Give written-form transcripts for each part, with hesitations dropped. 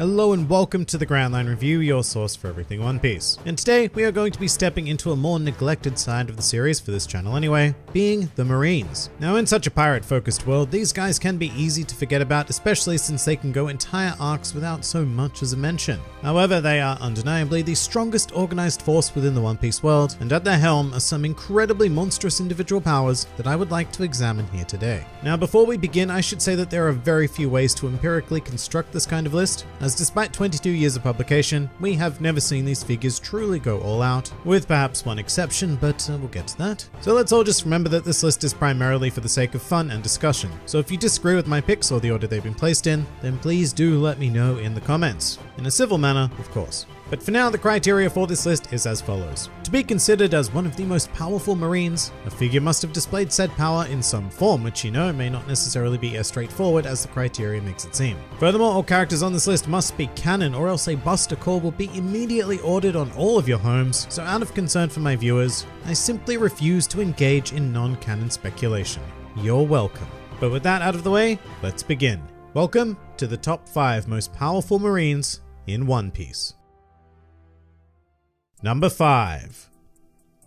Hello and welcome to the Grand Line Review, your source for everything One Piece. And today we are going to be stepping into a more neglected side of the series for this channel anyway, being the Marines. Now in such a pirate-focused world, these guys can be easy to forget about, especially since they can go entire arcs without so much as a mention. However, they are undeniably the strongest organized force within the One Piece world, and at their helm are some incredibly monstrous individual powers that I would like to examine here today. Now before we begin, I should say that there are very few ways to empirically construct this kind of list, as despite 22 years of publication, we have never seen these figures truly go all out, with perhaps one exception, but we'll get to that. So let's all just remember that this list is primarily for the sake of fun and discussion. So if you disagree with my picks or the order they've been placed in, then please do let me know in the comments. In a civil manner, of course. But for now, the criteria for this list is as follows. To be considered as one of the most powerful Marines, a figure must have displayed said power in some form, which may not necessarily be as straightforward as the criteria makes it seem. Furthermore, all characters on this list must be canon, or else a Buster Call will be immediately ordered on all of your homes, so out of concern for my viewers, I simply refuse to engage in non-canon speculation. You're welcome. But with that out of the way, let's begin. Welcome to the top 5 most powerful Marines in One Piece. Number 5.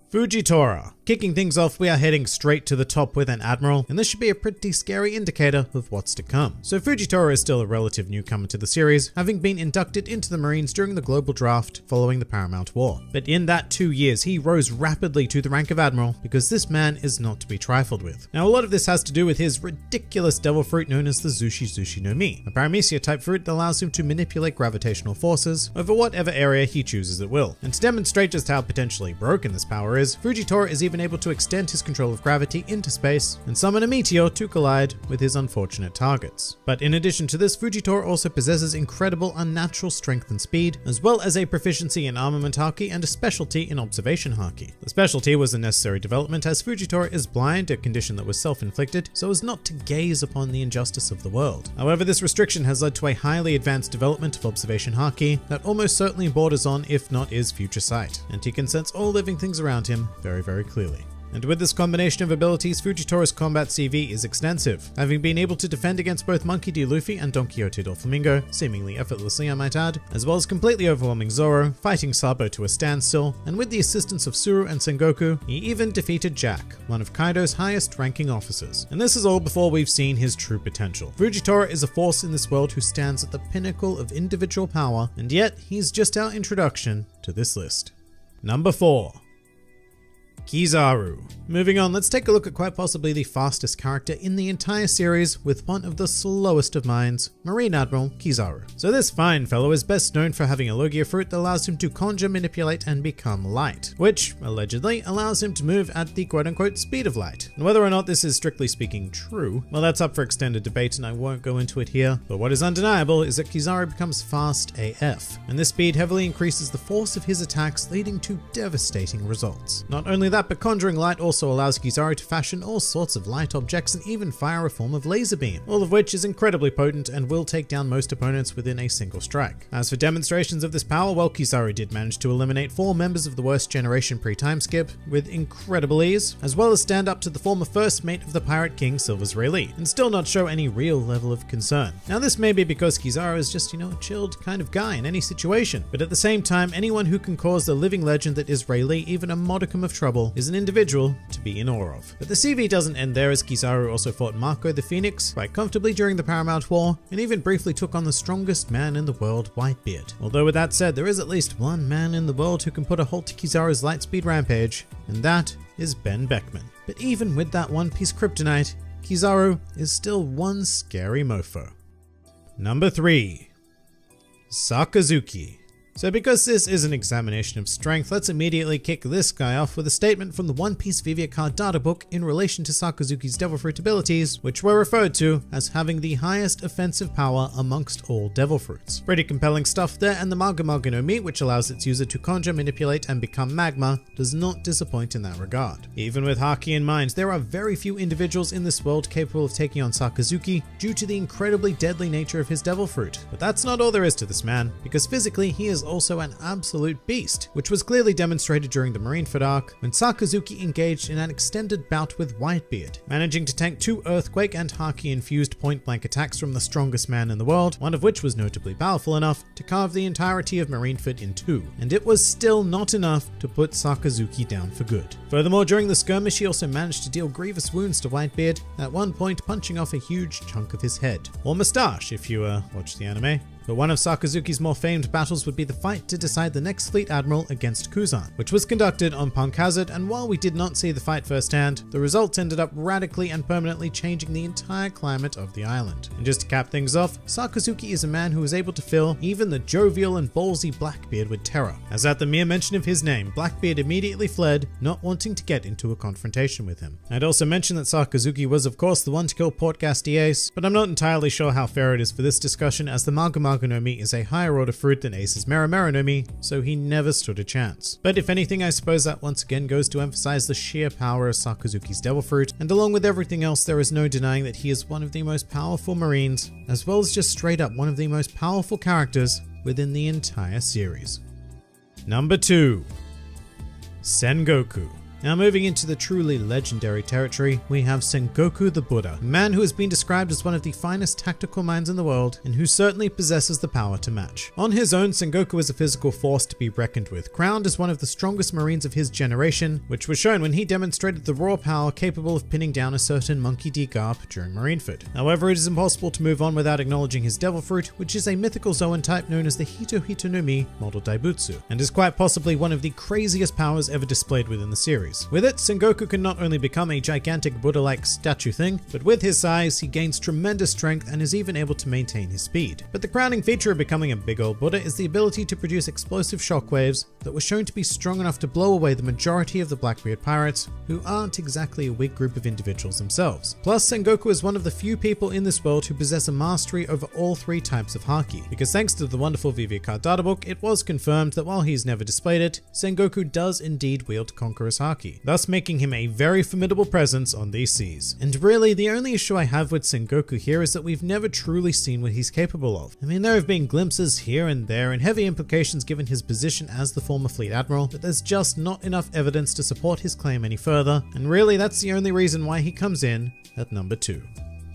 Fujitora. Kicking things off, we are heading straight to the top with an admiral, and this should be a pretty scary indicator of what's to come. So Fujitora is still a relative newcomer to the series, having been inducted into the Marines during the global draft following the Paramount War. But in that 2 years, he rose rapidly to the rank of admiral because this man is not to be trifled with. Now a lot of this has to do with his ridiculous devil fruit known as the Zushi no Mi, a paramecia type fruit that allows him to manipulate gravitational forces over whatever area he chooses at will. And to demonstrate just how potentially broken this power is, Fujitora is even able to extend his control of gravity into space and summon a meteor to collide with his unfortunate targets. But in addition to this, Fujitora also possesses incredible unnatural strength and speed, as well as a proficiency in armament haki and a specialty in observation haki. The specialty was a necessary development as Fujitora is blind, a condition that was self-inflicted, so as not to gaze upon the injustice of the world. However, this restriction has led to a highly advanced development of observation haki that almost certainly borders on, if not is, future sight, and he can sense all living things around him very, very clearly. And with this combination of abilities, Fujitora's combat CV is extensive, having been able to defend against both Monkey D. Luffy and Don Quixote Doflamingo, seemingly effortlessly I might add, as well as completely overwhelming Zoro, fighting Sabo to a standstill, and with the assistance of Suru and Sengoku, he even defeated Jack, one of Kaido's highest ranking officers. And this is all before we've seen his true potential. Fujitora is a force in this world who stands at the pinnacle of individual power, and yet he's just our introduction to this list. Number 4. Kizaru. Moving on, let's take a look at quite possibly the fastest character in the entire series with one of the slowest of minds, Marine Admiral Kizaru. So this fine fellow is best known for having a Logia fruit that allows him to conjure, manipulate, and become light, which allegedly allows him to move at the quote-unquote speed of light. And whether or not this is strictly speaking true, well, that's up for extended debate and I won't go into it here, but what is undeniable is that Kizaru becomes fast AF, and this speed heavily increases the force of his attacks, leading to devastating results. Not only that, but conjuring light also allows Kizaru to fashion all sorts of light objects and even fire a form of laser beam, all of which is incredibly potent and will take down most opponents within a single strike. As for demonstrations of this power, well, Kizaru did manage to eliminate 4 members of the worst generation pre-time skip with incredible ease, as well as stand up to the former first mate of the Pirate King Silver's Rayleigh, and still not show any real level of concern. Now this may be because Kizaru is just, a chilled kind of guy in any situation, but at the same time, anyone who can cause the living legend that is Rayleigh even a modicum of trouble is an individual to be in awe of. But the CV doesn't end there, as Kizaru also fought Marco the Phoenix quite comfortably during the Paramount War, and even briefly took on the strongest man in the world, Whitebeard. Although with that said, there is at least one man in the world who can put a halt to Kizaru's lightspeed rampage, and that is Ben Beckman. But even with that One Piece kryptonite, Kizaru is still one scary mofo. Number 3. Sakazuki. So because this is an examination of strength, let's immediately kick this guy off with a statement from the One Piece Vivia Card data book in relation to Sakazuki's Devil Fruit abilities, which were referred to as having the highest offensive power amongst all Devil Fruits. Pretty compelling stuff there, and the Maga no Mi, which allows its user to conjure, manipulate, and become magma, does not disappoint in that regard. Even with Haki in mind, there are very few individuals in this world capable of taking on Sakazuki due to the incredibly deadly nature of his Devil Fruit. But that's not all there is to this man, because physically he is also an absolute beast, which was clearly demonstrated during the Marineford arc when Sakazuki engaged in an extended bout with Whitebeard, managing to tank 2 Earthquake and Haki-infused point-blank attacks from the strongest man in the world, one of which was notably powerful enough to carve the entirety of Marineford in 2, and it was still not enough to put Sakazuki down for good. Furthermore, during the skirmish he also managed to deal grievous wounds to Whitebeard, at one point punching off a huge chunk of his head, or moustache if you watch the anime. But one of Sakazuki's more famed battles would be the fight to decide the next Fleet Admiral against Kuzan, which was conducted on Punk Hazard, and while we did not see the fight firsthand, the results ended up radically and permanently changing the entire climate of the island. And just to cap things off, Sakazuki is a man who is able to fill even the jovial and ballsy Blackbeard with terror, as at the mere mention of his name, Blackbeard immediately fled, not wanting to get into a confrontation with him. I'd also mention that Sakazuki was of course the one to kill Portgas Ace, but I'm not entirely sure how fair it is for this discussion, as the Mago no Mi is a higher order fruit than Ace's Mera no Mi, so he never stood a chance. But if anything, I suppose that once again goes to emphasize the sheer power of Sakazuki's Devil Fruit, and along with everything else, there is no denying that he is one of the most powerful Marines, as well as just straight up one of the most powerful characters within the entire series. Number 2. Sengoku. Now moving into the truly legendary territory, we have Sengoku the Buddha, a man who has been described as one of the finest tactical minds in the world and who certainly possesses the power to match. On his own, Sengoku is a physical force to be reckoned with, crowned as one of the strongest marines of his generation, which was shown when he demonstrated the raw power capable of pinning down a certain Monkey D. Garp during Marineford. However, it is impossible to move on without acknowledging his Devil Fruit, which is a mythical Zoan type known as the Hito Hito no Mi Model Daibutsu, and is quite possibly one of the craziest powers ever displayed within the series. With it, Sengoku can not only become a gigantic Buddha-like statue thing, but with his size, he gains tremendous strength and is even able to maintain his speed. But the crowning feature of becoming a big old Buddha is the ability to produce explosive shockwaves that were shown to be strong enough to blow away the majority of the Blackbeard pirates, who aren't exactly a weak group of individuals themselves. Plus, Sengoku is one of the few people in this world who possess a mastery over all 3 types of Haki, because thanks to the wonderful VV card databook, it was confirmed that while he's never displayed it, Sengoku does indeed wield Conqueror's Haki, thus making him a very formidable presence on these seas. And really, the only issue I have with Sengoku here is that we've never truly seen what he's capable of. I mean, there have been glimpses here and there and heavy implications given his position as the former Fleet Admiral, but there's just not enough evidence to support his claim any further, and really that's the only reason why he comes in at number 2.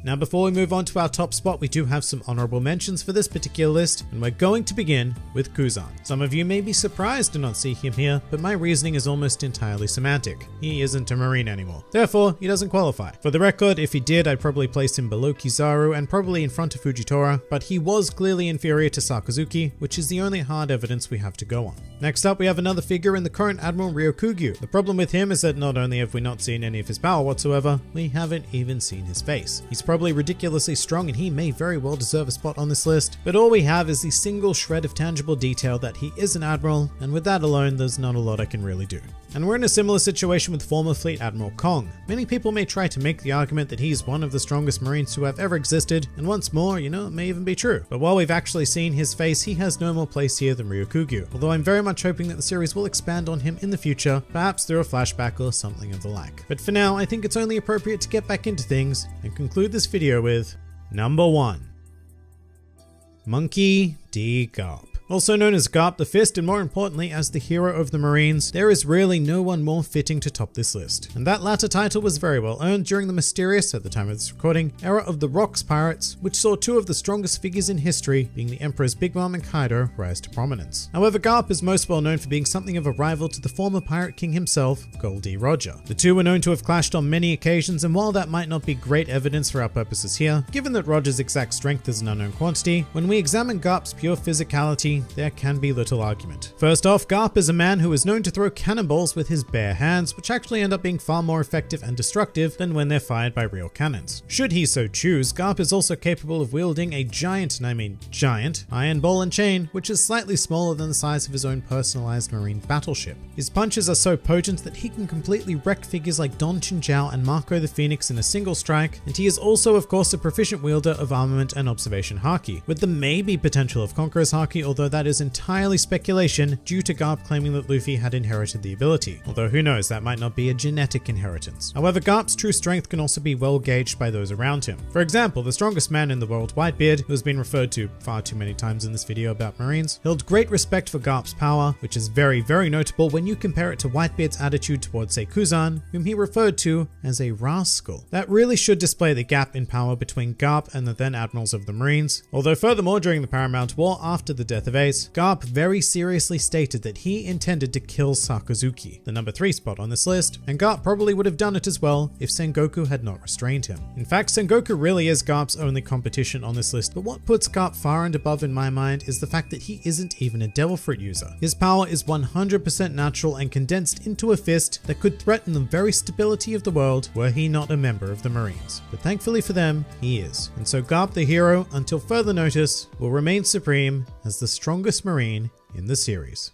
Now before we move on to our top spot, we do have some honorable mentions for this particular list, and we're going to begin with Kuzan. Some of you may be surprised to not see him here, but my reasoning is almost entirely semantic. He isn't a Marine anymore. Therefore, he doesn't qualify. For the record, if he did, I'd probably place him below Kizaru and probably in front of Fujitora, but he was clearly inferior to Sakazuki, which is the only hard evidence we have to go on. Next up, we have another figure in the current Admiral Ryokugyu. The problem with him is that not only have we not seen any of his power whatsoever, we haven't even seen his face. He's probably ridiculously strong and he may very well deserve a spot on this list, but all we have is the single shred of tangible detail that he is an admiral, and with that alone there's not a lot I can really do. And we're in a similar situation with former Fleet Admiral Kong. Many people may try to make the argument that he's one of the strongest Marines to have ever existed, and once more, it may even be true. But while we've actually seen his face, he has no more place here than Ryokugyu, although I'm very much hoping that the series will expand on him in the future, perhaps through a flashback or something of the like. But for now, I think it's only appropriate to get back into things and conclude this video with number 1. Monkey D. Garp. Also known as Garp the Fist, and more importantly as the hero of the Marines, there is really no one more fitting to top this list. And that latter title was very well earned during the mysterious, at the time of this recording, era of the Rocks Pirates, which saw 2 of the strongest figures in history, being the Emperor's Big Mom and Kaido, rise to prominence. However, Garp is most well known for being something of a rival to the former Pirate King himself, Goldie Roger. The 2 were known to have clashed on many occasions, and while that might not be great evidence for our purposes here, given that Roger's exact strength is an unknown quantity, when we examine Garp's pure physicality, there can be little argument. First off, Garp is a man who is known to throw cannonballs with his bare hands, which actually end up being far more effective and destructive than when they're fired by real cannons. Should he so choose, Garp is also capable of wielding a giant, and I mean giant, iron ball and chain, which is slightly smaller than the size of his own personalized marine battleship. His punches are so potent that he can completely wreck figures like Don Chinjiao and Marco the Phoenix in a single strike, and he is also of course a proficient wielder of armament and observation haki, with the maybe potential of Conqueror's haki, although that is entirely speculation due to Garp claiming that Luffy had inherited the ability, although who knows, that might not be a genetic inheritance. However, Garp's true strength can also be well gauged by those around him. For example, the strongest man in the world, Whitebeard, who has been referred to far too many times in this video about Marines, held great respect for Garp's power, which is very, very notable when you compare it to Whitebeard's attitude towards Seikuzan, whom he referred to as a rascal. That really should display the gap in power between Garp and the then admirals of the Marines. Although furthermore, during the Paramount War after the death of Ace, Garp very seriously stated that he intended to kill Sakazuki, the number 3 spot on this list, and Garp probably would have done it as well if Sengoku had not restrained him. In fact, Sengoku really is Garp's only competition on this list, but what puts Garp far and above in my mind is the fact that he isn't even a Devil Fruit user. His power is 100% natural and condensed into a fist that could threaten the very stability of the world were he not a member of the Marines. But thankfully for them, he is. And so Garp the hero, until further notice, will remain supreme as the strongest Marine in the series.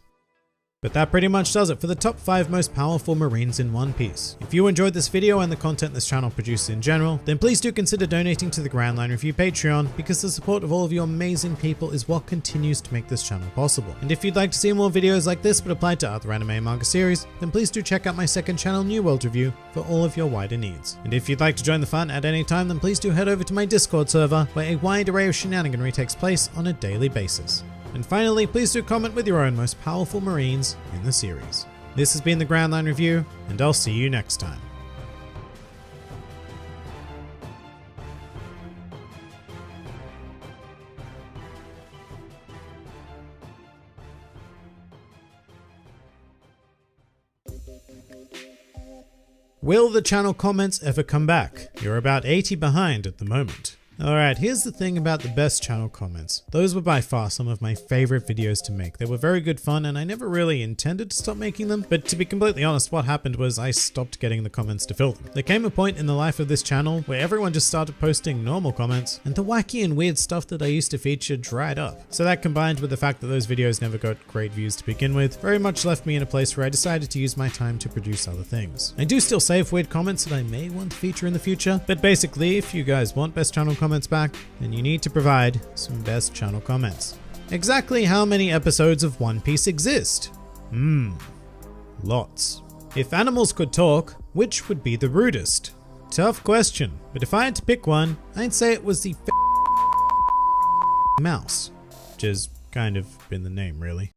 But that pretty much does it for the top 5 most powerful Marines in One Piece. If you enjoyed this video and the content this channel produces in general, then please do consider donating to the Grand Line Review Patreon, because the support of all of you amazing people is what continues to make this channel possible. And if you'd like to see more videos like this but applied to other anime and manga series, then please do check out my second channel, New World Review, for all of your wider needs. And if you'd like to join the fun at any time, then please do head over to my Discord server, where a wide array of shenaniganry takes place on a daily basis. And finally, please do comment with your own most powerful Marines in the series. This has been the Grand Line Review, and I'll see you next time. Will the channel comments ever come back? You're about 80 behind at the moment. Alright, here's the thing about the best channel comments. Those were by far some of my favorite videos to make. They were very good fun and I never really intended to stop making them, but to be completely honest, what happened was I stopped getting the comments to fill them. There came a point in the life of this channel where everyone just started posting normal comments and the wacky and weird stuff that I used to feature dried up. So that, combined with the fact that those videos never got great views to begin with, very much left me in a place where I decided to use my time to produce other things. I do still save weird comments that I may want to feature in the future, but basically, if you guys want best channel comments back, then you need to provide some best channel comments. Exactly how many episodes of One Piece exist? Lots. If animals could talk, which would be the rudest? Tough question, but if I had to pick one, I'd say it was the mouse, which has kind of been the name, really.